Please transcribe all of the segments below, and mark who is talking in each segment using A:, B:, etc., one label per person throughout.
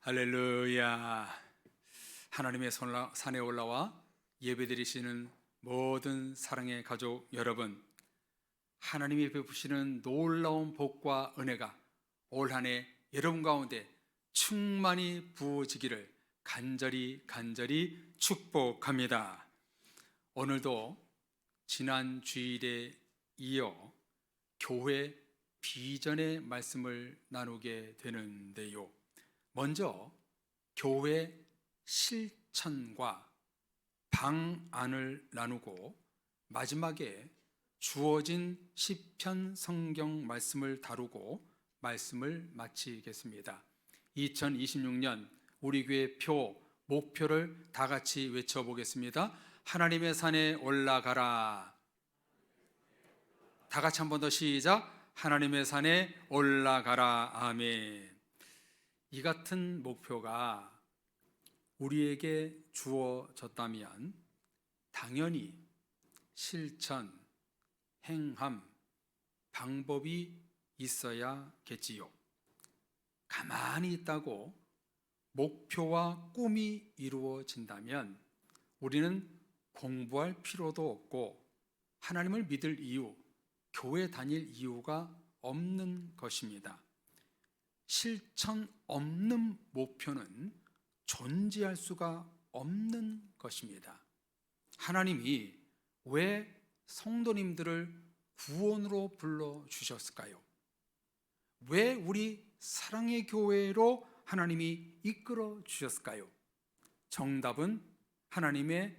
A: 할렐루야. 하나님의 산에 올라와 예배드리시는 모든 사랑의 가족 여러분, 하나님이 베푸시는 놀라운 복과 은혜가 올 한 해 여러분 가운데 충만히 부어지기를 간절히 축복합니다. 오늘도 지난 주일에 이어 교회 비전의 말씀을 나누게 되는데요, 먼저 교회 실천과 방안을 나누고 마지막에 주어진 시편 성경 말씀을 다루고 말씀을 마치겠습니다. 2026년 우리 교회 목표를 다 같이 외쳐보겠습니다. 하나님의 산에 올라가라. 다 같이 한 번 더 시작. 하나님의 산에 올라가라. 아멘. 이 같은 목표가 우리에게 주어졌다면 당연히 실천, 행함, 방법이 있어야겠지요. 가만히 있다고 목표와 꿈이 이루어진다면 우리는 공부할 필요도 없고 하나님을 믿을 이유, 교회 다닐 이유가 없는 것입니다. 실천 없는 목표는 존재할 수가 없는 것입니다. 하나님이 왜 성도님들을 구원으로 불러주셨을까요? 왜 우리 사랑의 교회로 하나님이 이끌어 주셨을까요? 정답은 하나님의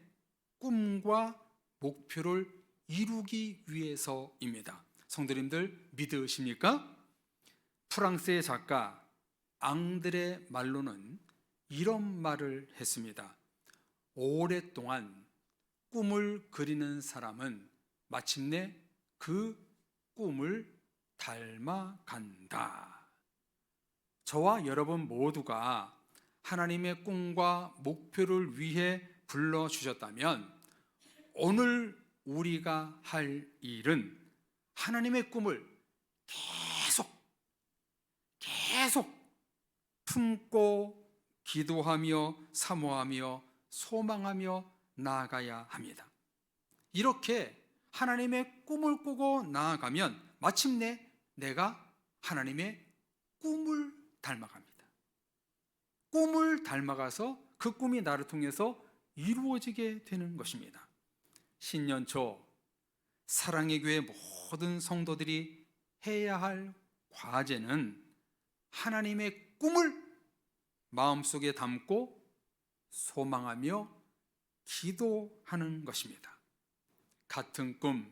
A: 꿈과 목표를 이루기 위해서입니다. 성도님들 믿으십니까? 프랑스의 작가 앙드레 말로는 이런 말을 했습니다. 오랫동안 꿈을 그리는 사람은 마침내 그 꿈을 닮아간다. 저와 여러분 모두가 하나님의 꿈과 목표를 위해 불러주셨다면 오늘 우리가 할 일은 하나님의 꿈을 계속 품고 기도하며 사모하며 소망하며 나아가야 합니다. 이렇게 하나님의 꿈을 꾸고 나아가면 마침내 내가 하나님의 꿈을 닮아갑니다. 꿈을 닮아가서 그 꿈이 나를 통해서 이루어지게 되는 것입니다. 신년 초 사랑의 교회 모든 성도들이 해야 할 과제는 하나님의 꿈을 마음속에 담고 소망하며 기도하는 것입니다. 같은 꿈,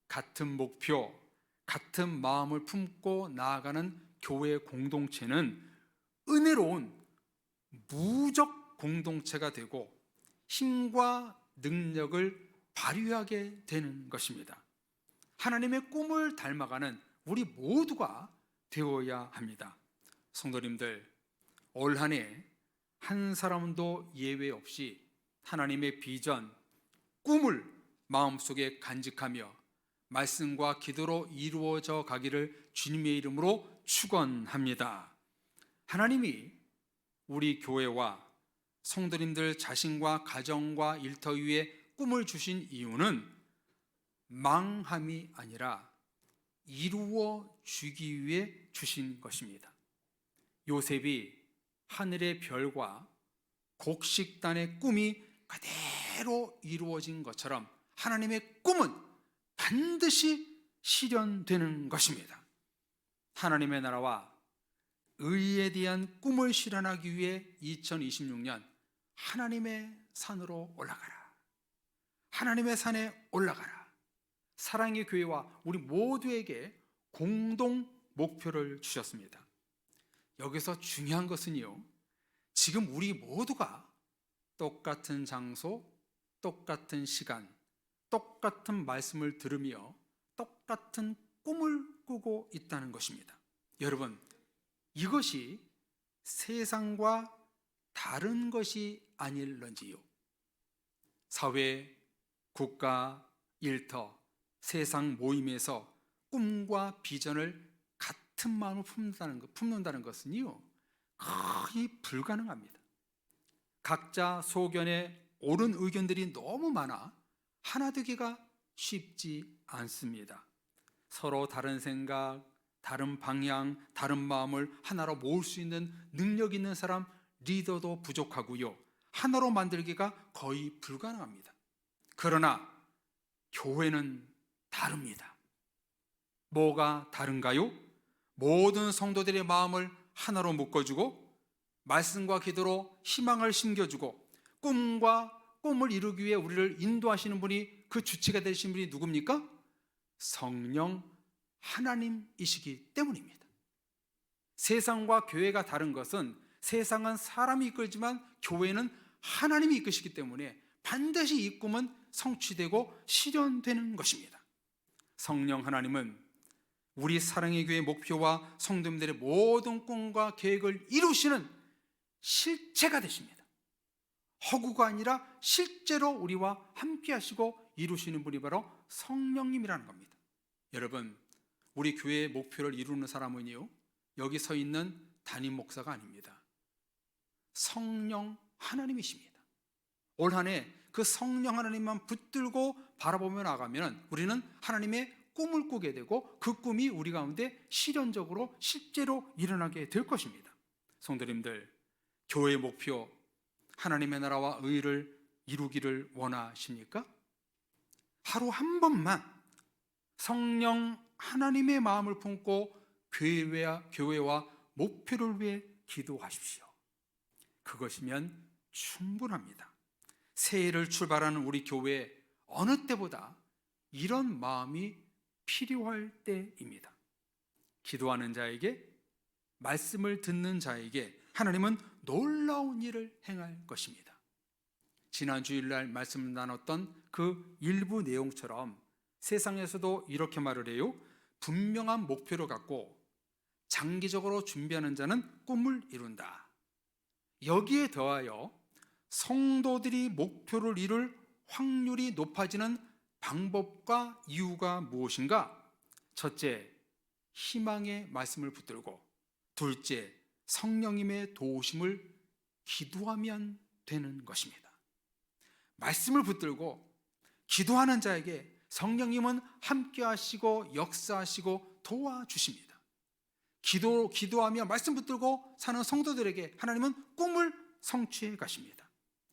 A: 같은 목표, 같은 마음을 품고 나아가는 교회 공동체는 은혜로운 무적 공동체가 되고 힘과 능력을 발휘하게 되는 것입니다. 하나님의 꿈을 닮아가는 우리 모두가 되어야 합니다. 성도님들, 올 한 해 한 사람도 예외 없이 하나님의 비전, 꿈을 마음속에 간직하며 말씀과 기도로 이루어져 가기를 주님의 이름으로 축원합니다. 하나님이 우리 교회와 성도님들 자신과 가정과 일터 위에 꿈을 주신 이유는 망함이 아니라 이루어 주기 위해 주신 것입니다. 요셉이 하늘의 별과 곡식단의 꿈이 그대로 이루어진 것처럼 하나님의 꿈은 반드시 실현되는 것입니다. 하나님의 나라와 의에 대한 꿈을 실현하기 위해 2026년 하나님의 산으로 올라가라. 하나님의 산에 올라가라. 사랑의 교회와 우리 모두에게 공동 목표를 주셨습니다. 여기서 중요한 것은요, 지금 우리 모두가 똑같은 장소, 똑같은 시간, 똑같은 말씀을 들으며 똑같은 꿈을 꾸고 있다는 것입니다. 여러분, 이것이 세상과 다른 것이 아닐런지요. 사회, 국가, 일터, 세상 모임에서 꿈과 비전을 같은 마음을 품는다는 것은요, 거의 불가능합니다. 각자 소견에 옳은 의견들이 너무 많아 하나 되기가 쉽지 않습니다. 서로 다른 생각, 다른 방향, 다른 마음을 하나로 모을 수 있는 능력 있는 사람, 리더도 부족하고요. 하나로 만들기가 거의 불가능합니다. 그러나 교회는 다릅니다. 뭐가 다른가요? 모든 성도들의 마음을 하나로 묶어주고 말씀과 기도로 희망을 심겨주고 꿈을 이루기 위해 우리를 인도하시는 분이, 그 주체가 되신 분이 누굽니까? 성령 하나님이시기 때문입니다. 세상과 교회가 다른 것은 세상은 사람이 이끌지만 교회는 하나님이 이끄시기 때문에 반드시 이 꿈은 성취되고 실현되는 것입니다. 성령 하나님은 우리 사랑의 교회 목표와 성도님들의 모든 꿈과 계획을 이루시는 실체가 되십니다. 허구가 아니라 실제로 우리와 함께 하시고 이루시는 분이 바로 성령님이라는 겁니다. 여러분, 우리 교회의 목표를 이루는 사람은요, 여기 서 있는 담임 목사가 아닙니다. 성령 하나님이십니다. 올 한 해 그 성령 하나님만 붙들고 바라보며 나가면 우리는 하나님의 꿈을 꾸게 되고 그 꿈이 우리 가운데 실현적으로 실제로 일어나게 될 것입니다. 성도님들, 교회의 목표, 하나님의 나라와 의를 이루기를 원하십니까? 하루 한 번만 성령 하나님의 마음을 품고 교회와 목표를 위해 기도하십시오. 그것이면 충분합니다. 새해를 출발하는 우리 교회, 어느 때보다 이런 마음이 필요할 때입니다. 기도하는 자에게, 말씀을 듣는 자에게 하나님은 놀라운 일을 행할 것입니다. 지난 주일날 말씀 나눴던 그 일부 내용처럼 세상에서도 이렇게 말을 해요. 분명한 목표를 갖고 장기적으로 준비하는 자는 꿈을 이룬다. 여기에 더하여 성도들이 목표를 이룰 확률이 높아지는 방법과 이유가 무엇인가? 첫째, 희망의 말씀을 붙들고, 둘째, 성령님의 도우심을 기도하면 되는 것입니다. 말씀을 붙들고 기도하는 자에게 성령님은 함께 하시고 역사하시고 도와주십니다. 기도하며 말씀 붙들고 사는 성도들에게 하나님은 꿈을 성취해 가십니다.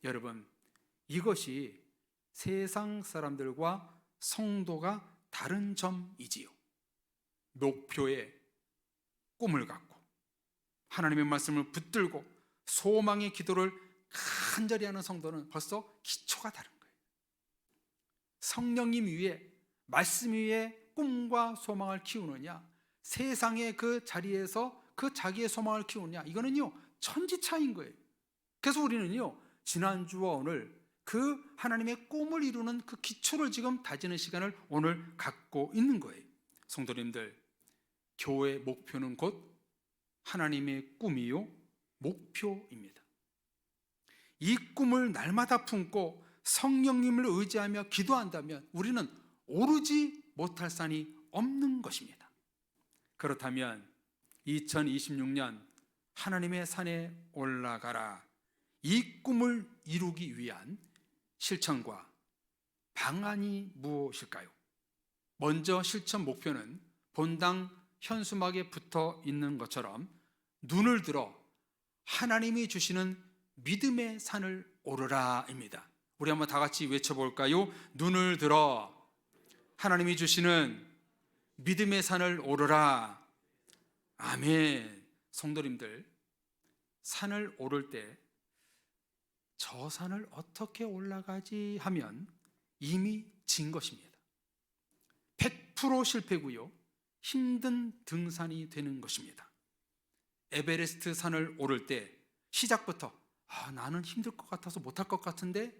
A: 여러분, 이것이 세상 사람들과 성도가 다른 점이지요. 목표에 꿈을 갖고 하나님의 말씀을 붙들고 소망의 기도를 간절히 하는 성도는 벌써 기초가 다른 거예요. 성령님 위에, 말씀 위에 꿈과 소망을 키우느냐, 세상의 그 자리에서 그 자기의 소망을 키우느냐, 이거는요 천지차이인 거예요. 그래서 우리는요 지난주와 오늘 그 하나님의 꿈을 이루는 그 기초를 지금 다지는 시간을 오늘 갖고 있는 거예요. 성도님들, 교회의 목표는 곧 하나님의 꿈이요 목표입니다. 이 꿈을 날마다 품고 성령님을 의지하며 기도한다면 우리는 오르지 못할 산이 없는 것입니다. 그렇다면 2026년 하나님의 산에 올라가라, 이 꿈을 이루기 위한 실천과 방안이 무엇일까요? 먼저 실천 목표는 본당 현수막에 붙어 있는 것처럼 눈을 들어 하나님이 주시는 믿음의 산을 오르라입니다. 우리 한번 다 같이 외쳐볼까요? 눈을 들어 하나님이 주시는 믿음의 산을 오르라. 아멘. 성도님들, 산을 오를 때 저 산을 어떻게 올라가지 하면 이미 진 것입니다. 100% 실패고요, 힘든 등산이 되는 것입니다. 에베레스트 산을 오를 때 시작부터 나는 힘들 것 같아서 못할 것 같은데,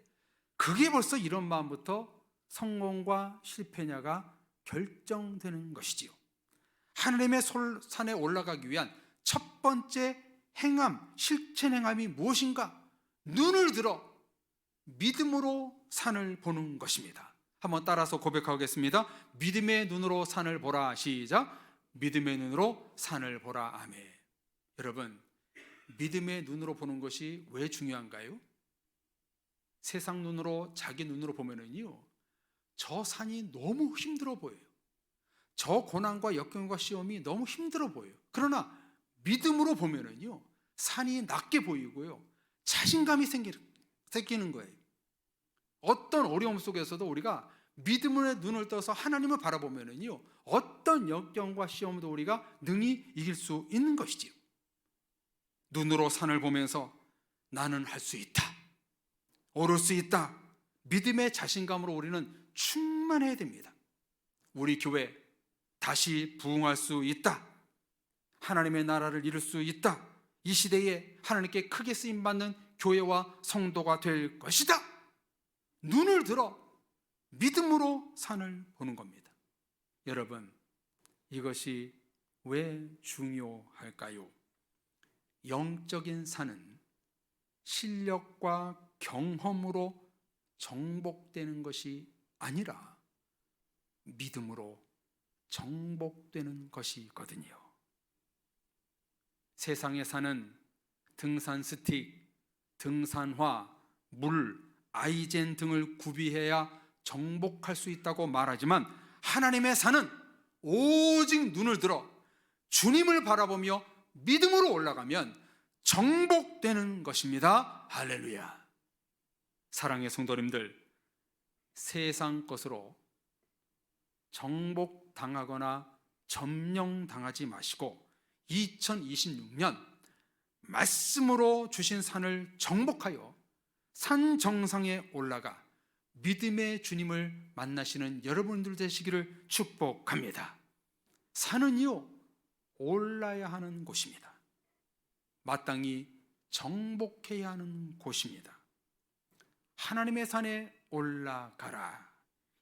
A: 그게 벌써 이런 마음부터 성공과 실패냐가 결정되는 것이지요. 하나님의 산에 올라가기 위한 첫 번째 행함, 실천 행함이 무엇인가? 눈을 들어 믿음으로 산을 보는 것입니다. 한번 따라서 고백하겠습니다. 믿음의 눈으로 산을 보라. 시작. 믿음의 눈으로 산을 보라. 아멘. 여러분, 믿음의 눈으로 보는 것이 왜 중요한가요? 세상 눈으로, 자기 눈으로 보면은요, 저 산이 너무 힘들어 보여요. 저 고난과 역경과 시험이 너무 힘들어 보여요. 그러나 믿음으로 보면은요, 산이 낮게 보이고요, 자신감이 생기는 거예요. 어떤 어려움 속에서도 우리가 믿음의 눈을 떠서 하나님을 바라보면은요, 어떤 역경과 시험도 우리가 능히 이길 수 있는 것이지요. 눈으로 산을 보면서 나는 할 수 있다, 오를 수 있다, 믿음의 자신감으로 우리는 충만해야 됩니다. 우리 교회 다시 부흥할 수 있다, 하나님의 나라를 이룰 수 있다, 이 시대에 하나님께 크게 쓰임받는 교회와 성도가 될 것이다. 눈을 들어 믿음으로 산을 보는 겁니다. 여러분, 이것이 왜 중요할까요? 영적인 산은 실력과 경험으로 정복되는 것이 아니라 믿음으로 정복되는 것이거든요. 세상의 산은 등산 스틱, 등산화, 물, 아이젠 등을 구비해야 정복할 수 있다고 말하지만, 하나님의 산은 오직 눈을 들어 주님을 바라보며 믿음으로 올라가면 정복되는 것입니다. 할렐루야. 사랑의 성도님들, 세상 것으로 정복당하거나 점령당하지 마시고 2026년 말씀으로 주신 산을 정복하여 산 정상에 올라가 믿음의 주님을 만나시는 여러분들 되시기를 축복합니다. 산은요, 올라야 하는 곳입니다. 마땅히 정복해야 하는 곳입니다. 하나님의 산에 올라가라.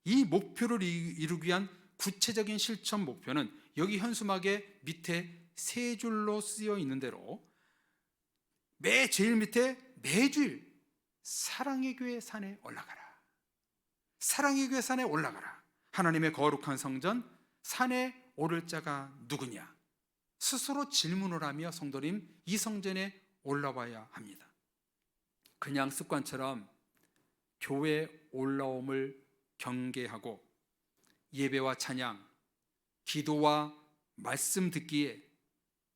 A: 이 목표를 이루기 위한 구체적인 실천 목표는 여기 현수막의 밑에 세 줄로 쓰여 있는 대로 제일 밑에 매주일 사랑의 교회 산에 올라가라, 사랑의 교회 산에 올라가라. 하나님의 거룩한 성전 산에 오를 자가 누구냐? 스스로 질문을 하며 성도님, 이 성전에 올라와야 합니다. 그냥 습관처럼 교회 올라옴을 경계하고 예배와 찬양, 기도와 말씀 듣기에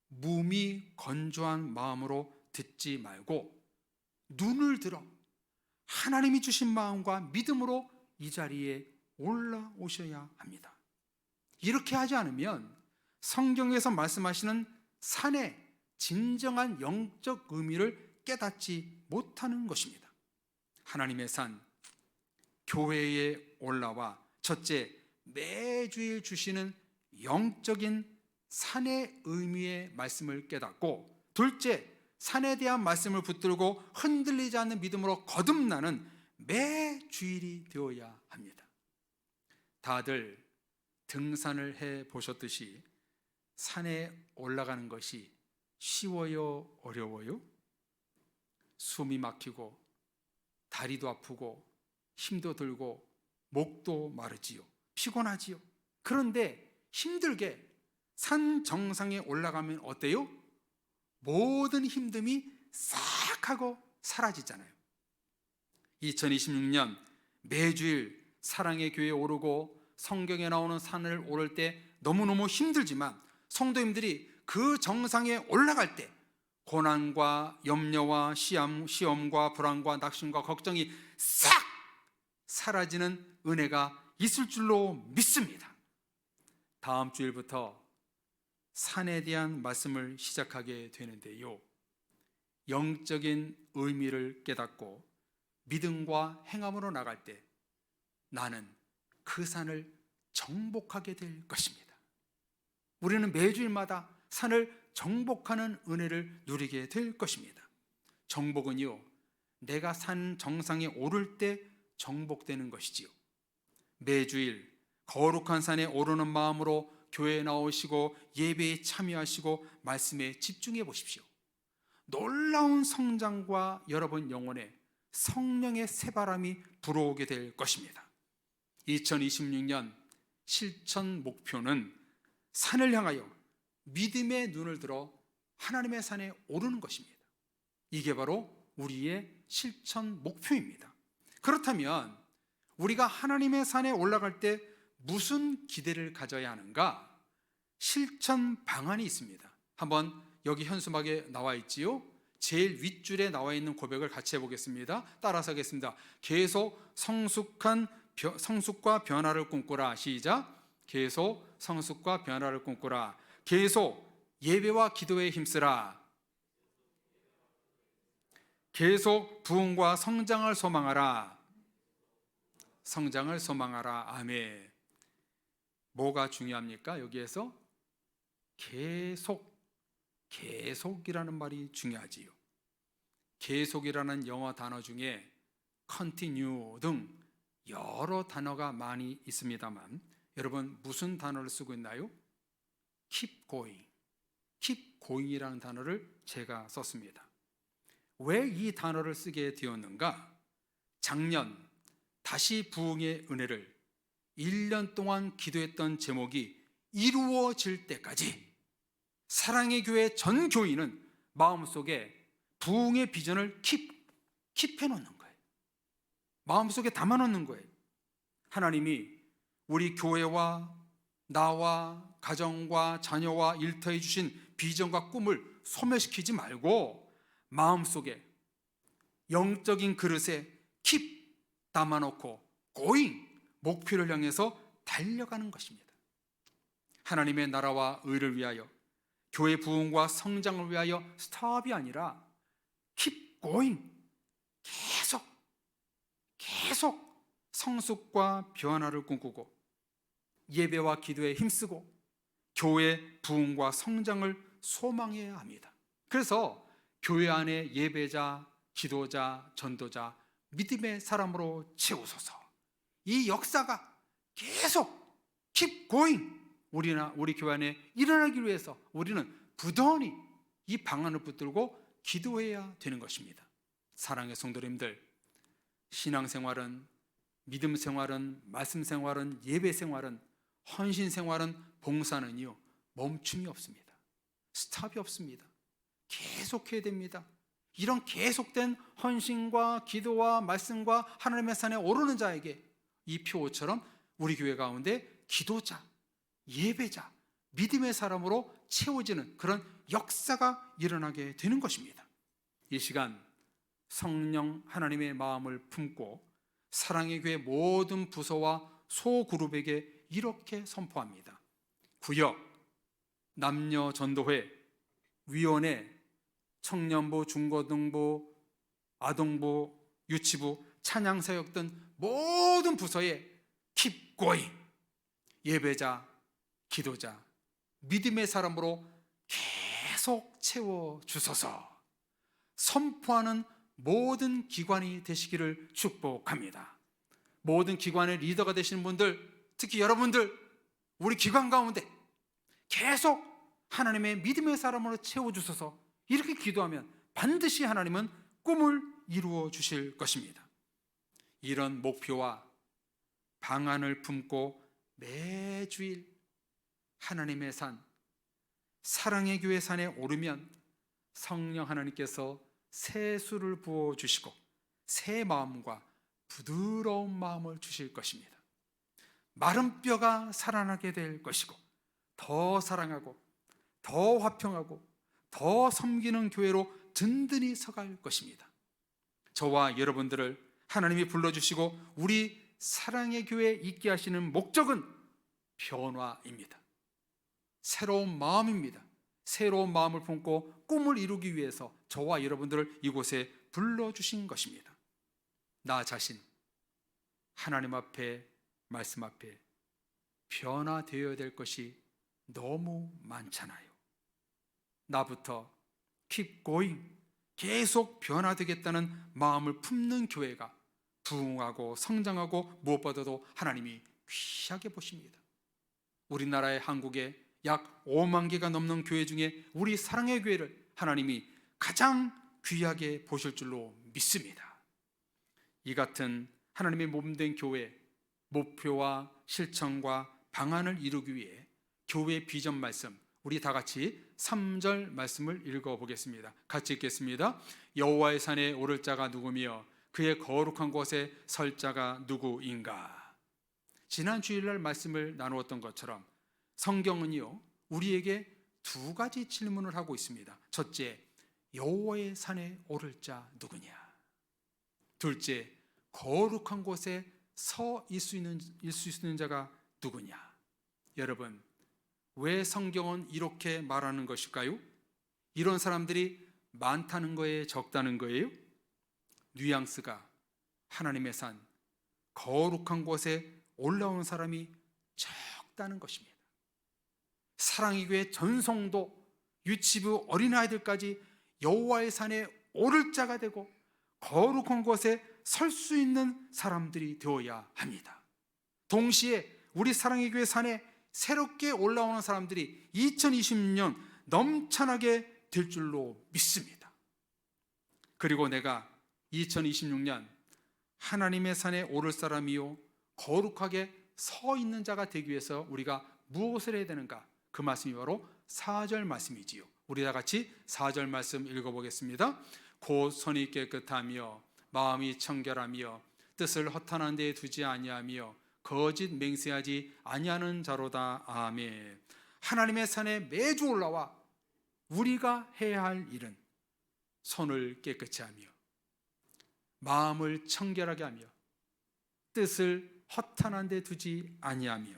A: 몸이 건조한 마음으로 듣지 말고 눈을 들어 하나님이 주신 마음과 믿음으로 이 자리에 올라오셔야 합니다. 이렇게 하지 않으면 성경에서 말씀하시는 산의 진정한 영적 의미를 깨닫지 못하는 것입니다. 하나님의 산, 교회에 올라와 첫째, 매주일 주시는 영적인 산의 의미의 말씀을 깨닫고, 둘째, 산에 대한 말씀을 붙들고 흔들리지 않는 믿음으로 거듭나는 매주일이 되어야 합니다. 다들 등산을 해 보셨듯이 산에 올라가는 것이 쉬워요, 어려워요? 숨이 막히고 다리도 아프고 힘도 들고 목도 마르지요, 피곤하지요. 그런데 힘들게 산 정상에 올라가면 어때요? 모든 힘듦이 싹 하고 사라지잖아요. 2026년 매주일 사랑의 교회에 오르고 성경에 나오는 산을 오를 때 너무너무 힘들지만 성도님들이 그 정상에 올라갈 때 고난과 염려와 시험과 불안과 낙심과 걱정이 싹 사라지는 은혜가 있을 줄로 믿습니다. 다음 주일부터 산에 대한 말씀을 시작하게 되는데요, 영적인 의미를 깨닫고 믿음과 행함으로 나갈 때 나는 그 산을 정복하게 될 것입니다. 우리는 매주일마다 산을 정복하는 은혜를 누리게 될 것입니다. 정복은요, 내가 산 정상에 오를 때 정복되는 것이지요. 매주일 거룩한 산에 오르는 마음으로 교회에 나오시고 예배에 참여하시고 말씀에 집중해 보십시오. 놀라운 성장과 여러분 영혼에 성령의 새바람이 불어오게 될 것입니다. 2026년 실천 목표는 산을 향하여 믿음의 눈을 들어 하나님의 산에 오르는 것입니다. 이게 바로 우리의 실천 목표입니다. 그렇다면 우리가 하나님의 산에 올라갈 때 무슨 기대를 가져야 하는가? 실천 방안이 있습니다. 한번 여기 현수막에 나와 있지요. 제일 윗줄에 나와 있는 고백을 같이 해보겠습니다. 따라서 하겠습니다. 계속 성숙과 변화를 꿈꾸라. 시작. 계속 성숙과 변화를 꿈꾸라. 계속 예배와 기도에 힘쓰라. 계속 부흥과 성장을 소망하라. 성장을 소망하라. 아멘. 뭐가 중요합니까? 여기에서 계속이라는 말이 중요하지요. 계속이라는 영어 단어 중에 continue 등 여러 단어가 많이 있습니다만 여러분 무슨 단어를 쓰고 있나요? keep going이라는 단어를 제가 썼습니다. 왜 이 단어를 쓰게 되었는가? 작년 다시 부흥의 은혜를 1년 동안 기도했던 제목이 이루어질 때까지 사랑의 교회 전 교인은 마음속에 부흥의 비전을 킵해 놓는 거예요. 마음속에 담아 놓는 거예요. 하나님이 우리 교회와 나와 가정과 자녀와 일터에 주신 비전과 꿈을 소멸시키지 말고 마음속에 영적인 그릇에 킵 담아놓고 고잉 목표를 향해서 달려가는 것입니다. 하나님의 나라와 의를 위하여 교회 부흥과 성장을 위하여 스톱이 아니라 keep going, 계속 성숙과 변화를 꿈꾸고 예배와 기도에 힘쓰고 교회 부흥과 성장을 소망해야 합니다. 그래서 교회 안에 예배자, 기도자, 전도자, 믿음의 사람으로 채우소서. 이 역사가 계속 keep going 우리 교회 안에 일어나기 위해서 우리는 부단히 이 방안을 붙들고 기도해야 되는 것입니다. 사랑의 성도님들, 신앙생활은, 믿음 생활은, 말씀 생활은, 예배 생활은, 헌신 생활은, 봉사는요 멈춤이 없습니다. 스탑이 없습니다. 계속해야 됩니다. 이런 계속된 헌신과 기도와 말씀과 하나님의 산에 오르는 자에게 이 표처럼 우리 교회 가운데 기도자, 예배자, 믿음의 사람으로 채워지는 그런 역사가 일어나게 되는 것입니다. 이 시간 성령 하나님의 마음을 품고 사랑의 교회 모든 부서와 소그룹에게 이렇게 선포합니다. 구역, 남녀 전도회, 위원회, 청년부, 중고등부, 아동부, 유치부, 찬양사역 등 모든 부서에 keep going, 예배자, 기도자, 믿음의 사람으로 계속 채워주소서. 선포하는 모든 기관이 되시기를 축복합니다. 모든 기관의 리더가 되시는 분들, 특히 여러분들 우리 기관 가운데 계속 하나님의 믿음의 사람으로 채워주소서. 이렇게 기도하면 반드시 하나님은 꿈을 이루어 주실 것입니다. 이런 목표와 방안을 품고 매주일 하나님의 산, 사랑의 교회 산에 오르면 성령 하나님께서 새 수를 부어주시고 새 마음과 부드러운 마음을 주실 것입니다. 마른 뼈가 살아나게 될 것이고 더 사랑하고 더 화평하고 더 섬기는 교회로 든든히 서갈 것입니다. 저와 여러분들을 하나님이 불러주시고 우리 사랑의 교회에 있게 하시는 목적은 변화입니다. 새로운 마음입니다. 새로운 마음을 품고 꿈을 이루기 위해서 저와 여러분들을 이곳에 불러주신 것입니다. 나 자신 하나님 앞에, 말씀 앞에 변화되어야 될 것이 너무 많잖아요. 나부터 keep going, 계속 변화되겠다는 마음을 품는 교회가 부흥하고 성장하고 무엇보다도 하나님이 귀하게 보십니다. 우리나라의 한국에 약 5만 개가 넘는 교회 중에 우리 사랑의 교회를 하나님이 가장 귀하게 보실 줄로 믿습니다. 이 같은 하나님의 몸된 교회 목표와 실천과 방안을 이루기 위해 교회 비전 말씀 우리 다 같이 3절 말씀을 읽어보겠습니다. 같이 읽겠습니다. 여호와의 산에 오를 자가 누구며 그의 거룩한 곳에 설 자가 누구인가. 지난 주일날 말씀을 나누었던 것처럼 성경은요, 우리에게 두 가지 질문을 하고 있습니다. 첫째, 여호와의 산에 오를 자 누구냐. 둘째, 거룩한 곳에 서 있을 수 있는 자가 누구냐. 여러분, 왜 성경은 이렇게 말하는 것일까요? 이런 사람들이 많다는 거예요, 적다는 거예요? 뉘앙스가 하나님의 산, 거룩한 곳에 올라온 사람이 적다는 것입니다. 사랑의 교회 전성도, 유치부 어린아이들까지 여호와의 산에 오를 자가 되고 거룩한 곳에 설 수 있는 사람들이 되어야 합니다. 동시에 우리 사랑의 교회 산에 새롭게 올라오는 사람들이 2026년 넘쳐나게 될 줄로 믿습니다. 그리고 내가 2026년 하나님의 산에 오를 사람이요 거룩하게 서 있는 자가 되기 위해서 우리가 무엇을 해야 되는가? 그 말씀이 바로 4절 말씀이지요. 우리 다 같이 4절 말씀 읽어보겠습니다. 곧 손이 깨끗하며 마음이 청결하며 뜻을 허탄한 데에 두지 아니하며 거짓 맹세하지 아니하는 자로다. 아멘. 하나님의 산에 매주 올라와 우리가 해야 할 일은 손을 깨끗이 하며 마음을 청결하게 하며 뜻을 허탄한 데 두지 아니하며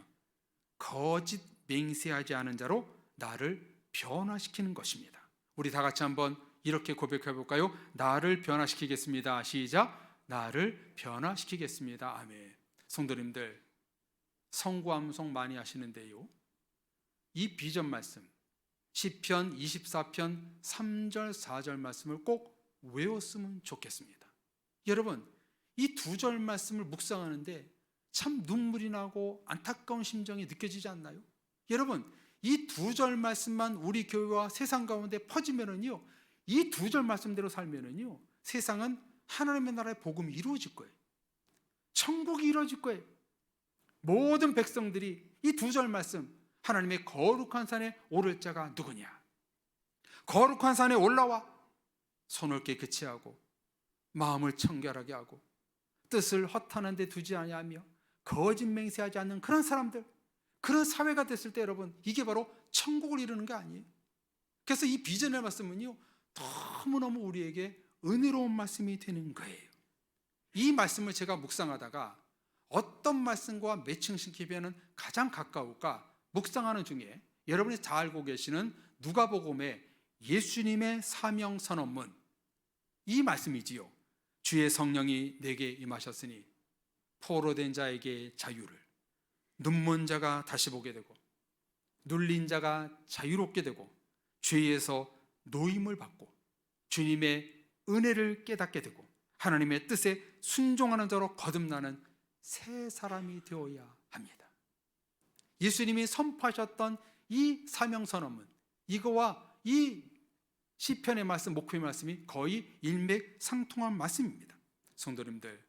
A: 거짓 맹세하지 않은 자로 나를 변화시키는 것입니다. 우리 다 같이 한번 이렇게 고백해 볼까요? 나를 변화시키겠습니다. 시작. 나를 변화시키겠습니다. 아멘. 성도님들, 성구암송 많이 하시는데요, 이 비전 말씀 시편 24편 3절 4절 말씀을 꼭 외웠으면 좋겠습니다. 여러분, 이 두 절 말씀을 묵상하는데 참 눈물이 나고 안타까운 심정이 느껴지지 않나요? 여러분, 이 두 절 말씀만 우리 교회와 세상 가운데 퍼지면은요, 이 두 절 말씀대로 살면은요, 세상은 하나님의 나라의 복음이 이루어질 거예요. 천국이 이루어질 거예요. 모든 백성들이 이 두 절 말씀, 하나님의 거룩한 산에 오를 자가 누구냐, 거룩한 산에 올라와 손을 깨끗이 하고 마음을 청결하게 하고 뜻을 허탄한 데 두지 아니하며 거짓 맹세하지 않는 그런 사람들, 그런 사회가 됐을 때 여러분, 이게 바로 천국을 이루는 게 아니에요. 그래서 이 비전의 말씀은요, 너무너무 우리에게 은혜로운 말씀이 되는 거예요. 이 말씀을 제가 묵상하다가 어떤 말씀과 매칭시키면 가장 가까울까 묵상하는 중에 여러분이 잘 알고 계시는 누가복음의 예수님의 사명 선언문, 이 말씀이지요. 주의 성령이 내게 임하셨으니 포로된 자에게 자유를, 눈먼 자가 다시 보게 되고 눌린 자가 자유롭게 되고 죄에서 노임을 받고 주님의 은혜를 깨닫게 되고 하나님의 뜻에 순종하는 자로 거듭나는 새 사람이 되어야 합니다. 예수님이 선포하셨던 이 사명선언문, 이거와 이 시편의 말씀, 목표의 말씀이 거의 일맥상통한 말씀입니다. 성도님들,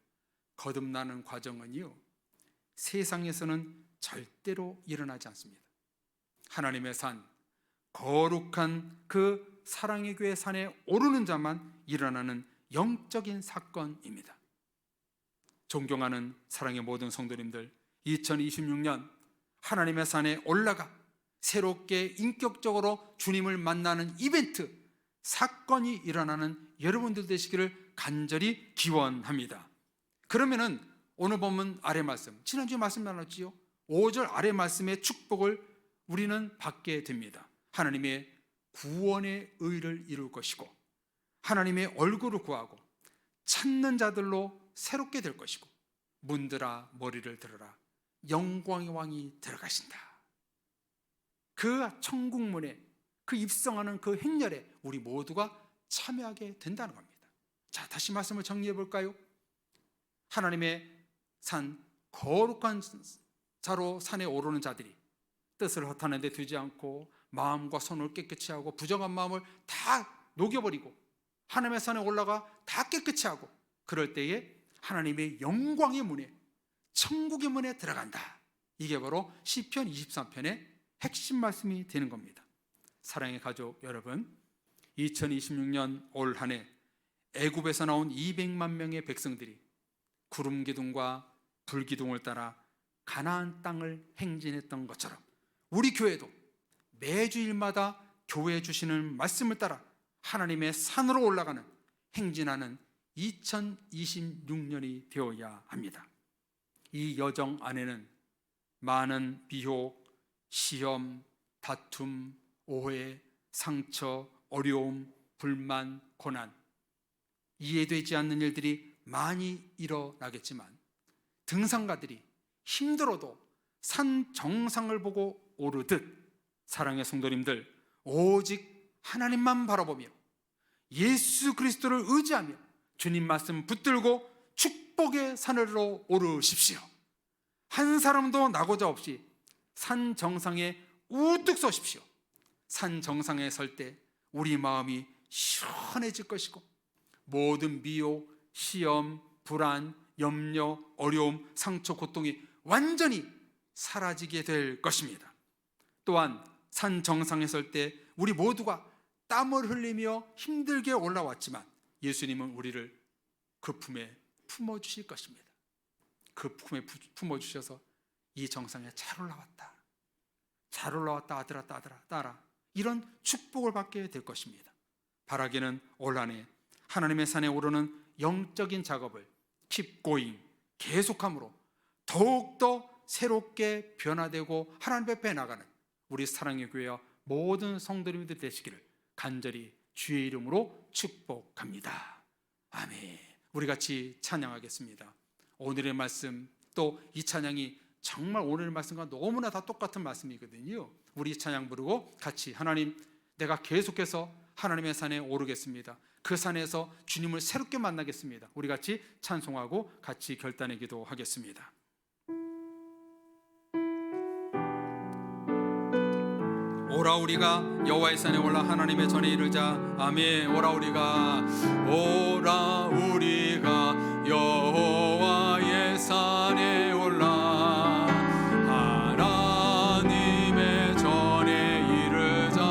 A: 거듭나는 과정은요, 세상에서는 절대로 일어나지 않습니다. 하나님의 산, 거룩한 그 사랑의 교회 산에 오르는 자만 일어나는 영적인 사건입니다. 존경하는 사랑의 모든 성도님들, 2026년 하나님의 산에 올라가 새롭게 인격적으로 주님을 만나는 이벤트, 사건이 일어나는 여러분들 되시기를 간절히 기원합니다. 그러면은 오늘 본문 아래 말씀, 지난주에 말씀 나눴지요. 5절 아래 말씀의 축복을 우리는 받게 됩니다. 하나님의 구원의 의를 이룰 것이고 하나님의 얼굴을 구하고 찾는 자들로 새롭게 될 것이고 문들아 머리를 들어라, 영광의 왕이 들어가신다. 그 천국문에, 그 입성하는 그 행렬에 우리 모두가 참여하게 된다는 겁니다. 자, 다시 말씀을 정리해 볼까요? 하나님의 산, 거룩한 자로 산에 오르는 자들이 뜻을 허탄한 데 두지 않고 마음과 손을 깨끗이 하고 부정한 마음을 다 녹여버리고 하나님의 산에 올라가 다 깨끗이 하고, 그럴 때에 하나님의 영광의 문에, 천국의 문에 들어간다. 이게 바로 시편 23편의 핵심 말씀이 되는 겁니다. 사랑의 가족 여러분, 2026년 올 한 해 애굽에서 나온 200만 명의 백성들이 구름 기둥과 불 기둥을 따라 가나안 땅을 행진했던 것처럼 우리 교회도 매주일마다 교회 주시는 말씀을 따라 하나님의 산으로 올라가는 행진하는 2026년이 되어야 합니다. 이 여정 안에는 많은 비혹, 시험, 다툼, 오해, 상처, 어려움, 불만, 고난, 이해되지 않는 일들이 많이 일어나겠지만 등산가들이 힘들어도 산 정상을 보고 오르듯 사랑의 성도님들, 오직 하나님만 바라보며 예수 그리스도를 의지하며 주님 말씀 붙들고 축복의 산으로 오르십시오. 한 사람도 나고자 없이 산 정상에 우뚝 서십시오. 산 정상에 설 때 우리 마음이 시원해질 것이고 모든 미혹, 시험, 불안, 염려, 어려움, 상처, 고통이 완전히 사라지게 될 것입니다. 또한 산 정상에 설 때 우리 모두가 땀을 흘리며 힘들게 올라왔지만 예수님은 우리를 그 품에 품어주실 것입니다. 그 품에 품어주셔서 이 정상에 잘 올라왔다, 잘 올라왔다 아들아 딸아, 이런 축복을 받게 될 것입니다. 바라기는 올 한 해 하나님의 산에 오르는 영적인 작업을 keep going, 계속함으로 더욱더 새롭게 변화되고 하나님 앞에 나가는 우리 사랑의 교회와 모든 성도님들 되시기를 간절히 주의 이름으로 축복합니다. 아멘. 우리 같이 찬양하겠습니다. 오늘의 말씀, 또 이 찬양이 정말 오늘의 말씀과 너무나 다 똑같은 말씀이거든요. 우리 찬양 부르고 같이 하나님, 내가 계속해서 하나님의 산에 오르겠습니다. 그 산에서 주님을 새롭게 만나겠습니다. 우리 같이 찬송하고 같이 결단의 기도하겠습니다. 오라 우리가 여호와의 산에 올라 하나님의 전에 이르자. 아멘. 오라 우리가 여호와의 산에 올라 하나님의 전에 이르자.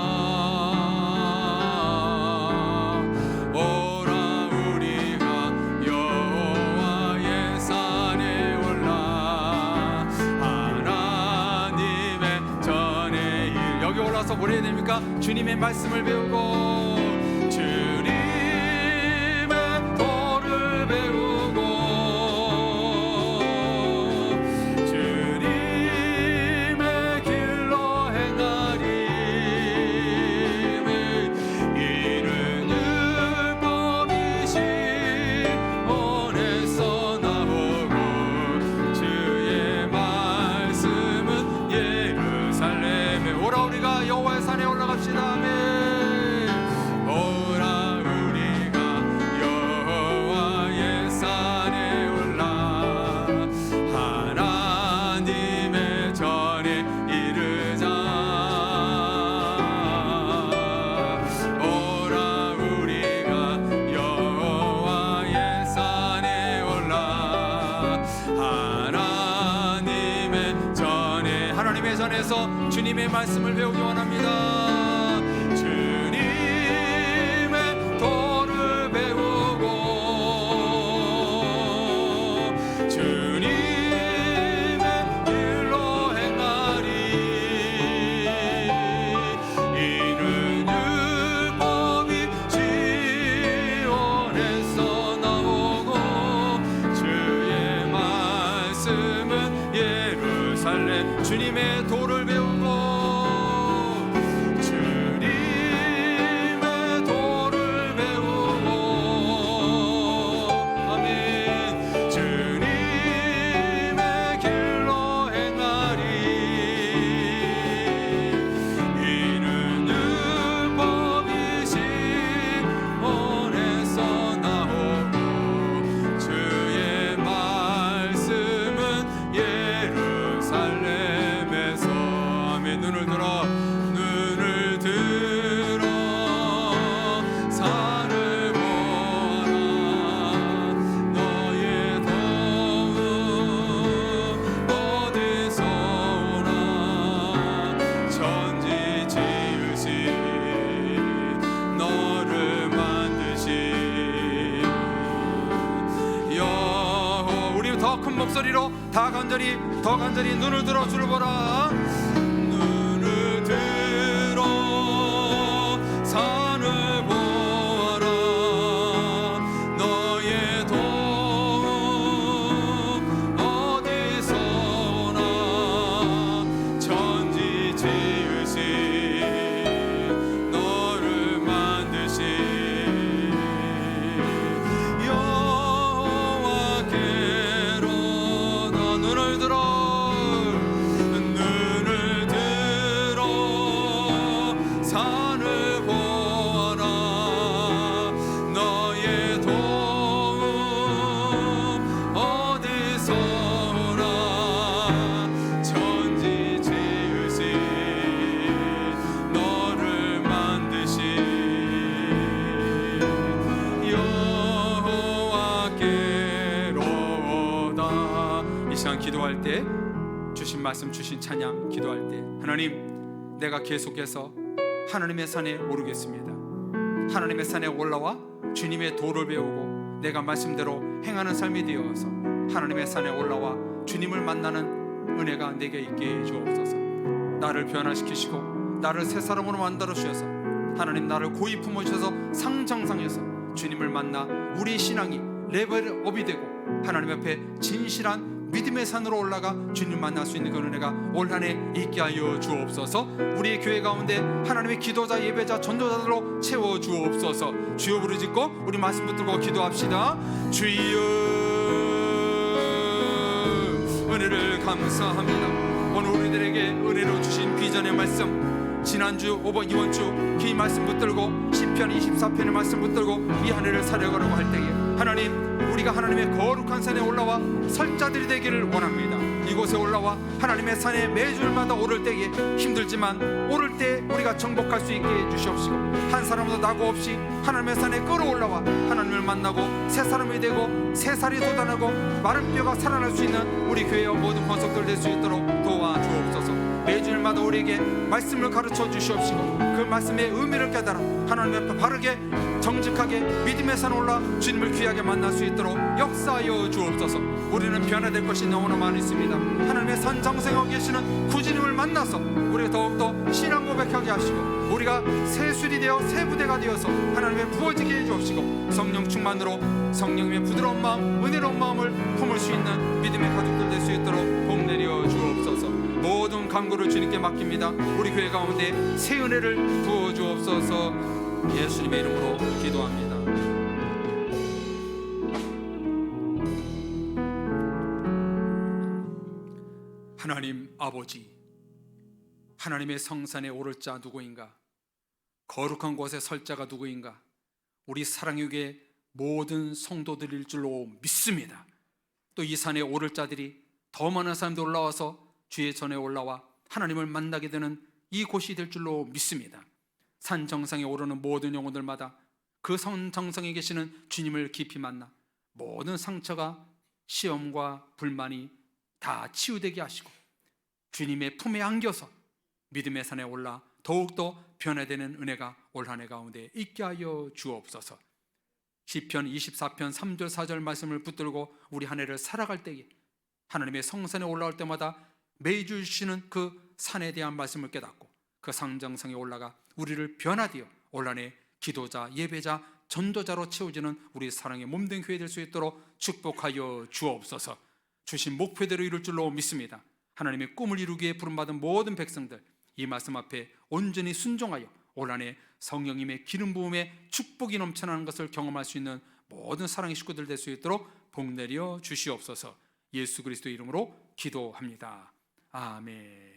A: 오라 우리가 여호와의 산에 올라 하나님의 전에 여기 올라서 뭘 해야 됩니까? 주님의 말씀을 배우고 주님의 도를 배우고 주님의 길로 행하리. 이는 율법이신 원에서 나오고 주의 말씀은 예루살렘에. 오라 우리가 여호와의 산에 올라갑시다. 아멘. 오라 우리가 여호와의 산에 올라 하나님의 전에 이르자. 오라 우리가 여호와의 산에 올라 하나님의 전에. 하나님의 전에서 주님의 말씀을 배우기 원합니다. 주님의 도를 배우고 주님의 길로 행하리. 이는 율법이 시온에서 나오고 주의 말씀은 예루살렘. 주님의 도를 배우고 주님의 도를 배우고 아멘. 주님의 길로 행하리. 이는 율법이신 원에서 나오고 주의 말씀은 예루살렘에서 더 큰 목소리로 더 간절히 눈을 들어 주를 보라. 눈을 들어 산을 보아라. 너의 도움 어디서나 천지 지으신 너를 만드신 여호와께로 너 눈을 들어 산을 보아라. 너의 도움 어디서나 천지 지으신 너를 만드신 여호와께로다. 이 시간 기도할 때 주신 말씀, 주신 찬양 기도할 때, 하나님, 내가 계속해서 하나님의 산에 오르겠습니다. 하나님의 산에 올라와 주님의 도를 배우고 내가 말씀대로 행하는 삶이 되어서 하나님의 산에 올라와 주님을 만나는 은혜가 내게 있게 해 주옵소서. 나를 변화시키시고 나를 새 사람으로 만들어 주셔서 하나님, 나를 고이 품으셔서 상정상에서 주님을 만나 우리 신앙이 레벨업이 되고 하나님 앞에 진실한 믿음의 산으로 올라가 주님 만날 수 있는 그 은혜가 올 한 해 있게 하여 주옵소서. 우리 교회 가운데 하나님의 기도자, 예배자, 전도자들로 채워 주옵소서. 주여 부르짖고 우리 말씀 붙들고 기도합시다. 주여, 은혜를 감사합니다. 오늘 우리들에게 은혜로 주신 비전의 말씀, 지난주, 이번 주 이 말씀 붙들고 시편 24편의 말씀 붙들고 이 한 해를 살아가려고 할 때에 하나님, 우리가 하나님의 거룩한 산에 올라와 설 자들이 되기를 원합니다. 이곳에 올라와 하나님의 산에 매주일마다 오를 때에 힘들지만 오를 때 우리가 정복할 수 있게 해주시옵시고 한 사람도 낙오 없이 하나님의 산에 끌어올라와 하나님을 만나고 새 사람이 되고 새 살이 돋아나고 마른 뼈가 살아날 수 있는 우리 교회와 모든 권속들 될 수 있도록 도와주옵소서. 매주일마다 우리에게 말씀을 가르쳐 주시옵시고 그 말씀의 의미를 깨달아 하나님 앞에 바르게 정직하게 믿음의 산에 올라 주님을 귀하게 만날 수 있도록 역사하여 주옵소서. 우리는 변화될 것이 너무나 많이 있습니다. 하나님의 산 정생하고 계시는 구주님을 만나서 우리가 더욱더 신앙 고백하게 하시고 우리가 새 술이 되어 새 부대가 되어서 하나님의 부어지게 해주옵시고 성령 충만으로 성령님의 부드러운 마음, 은혜로운 마음을 품을 수 있는 믿음의 가족들 될 수 있도록 복 내려 주옵소서. 모든 간구를 주님께 맡깁니다. 우리 교회 가운데 새 은혜를 부어 주옵소서. 예수님의 이름으로 기도합니다. 하나님 아버지, 하나님의 성산에 오를 자 누구인가? 거룩한 곳에 설 자가 누구인가? 우리 사랑의 교회 모든 성도들일 줄로 믿습니다. 또 이 산에 오를 자들이 더 많은 사람들 올라와서 주의 전에 올라와 하나님을 만나게 되는 이곳이 될 줄로 믿습니다. 산 정상에 오르는 모든 영혼들마다 그 산 정상에 계시는 주님을 깊이 만나 모든 상처가 시험과 불만이 다 치유되게 하시고 주님의 품에 안겨서 믿음의 산에 올라 더욱더 변화되는 은혜가 올 한 해 가운데 있게 하여 주옵소서. 시편 24편 3절 4절 말씀을 붙들고 우리 한 해를 살아갈 때에 하나님의 성산에 올라올 때마다 매주 주시는 그 산에 대한 말씀을 깨닫고 그 상정상에 올라가 우리를 변화되어 올 한 해 기도자, 예배자, 전도자로 채워지는 우리 사랑의 몸된 교회 될 수 있도록 축복하여 주옵소서. 주신 목표대로 이룰 줄로 믿습니다. 하나님의 꿈을 이루기에 부름받은 모든 백성들 이 말씀 앞에 온전히 순종하여 올 한 해 성령님의 기름 부음에 축복이 넘쳐나는 것을 경험할 수 있는 모든 사랑의 식구들 될 수 있도록 복 내려 주시옵소서. 예수 그리스도 이름으로 기도합니다. 아멘.